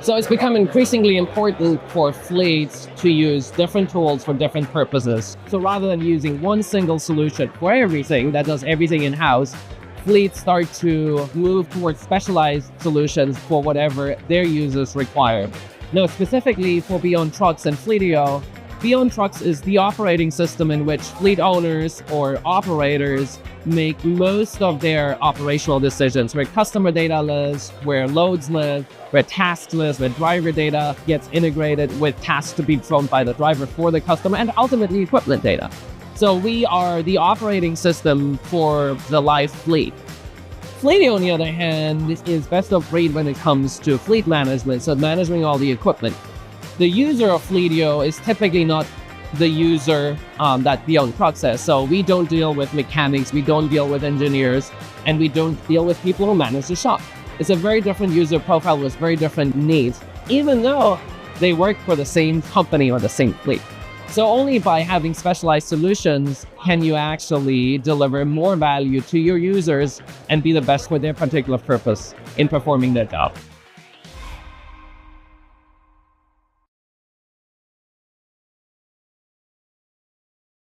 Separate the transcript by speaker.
Speaker 1: So it's become increasingly important for fleets to use different tools for different purposes. So rather than using one single solution for everything that does everything in-house, fleets start to move towards specialized solutions for whatever their users require. Now, specifically for BeyondTrucks and Fleetio, BeyondTrucks is the operating system in which fleet owners or operators make most of their operational decisions, where customer data lives, where loads live, where tasks live, where driver data gets integrated with tasks to be thrown by the driver for the customer, and ultimately equipment data. So we are the operating system for the live fleet. Fleetio, on the other hand, is best of breed when it comes to fleet management, so managing all the equipment. The user of Fleetio is typically not the user that BeyondTrucks is. So we don't deal with mechanics, we don't deal with engineers, and we don't deal with people who manage the shop. It's a very different user profile with very different needs, even though they work for the same company or the same fleet. So only by having specialized solutions can you actually deliver more value to your users and be the best for their particular purpose in performing their job.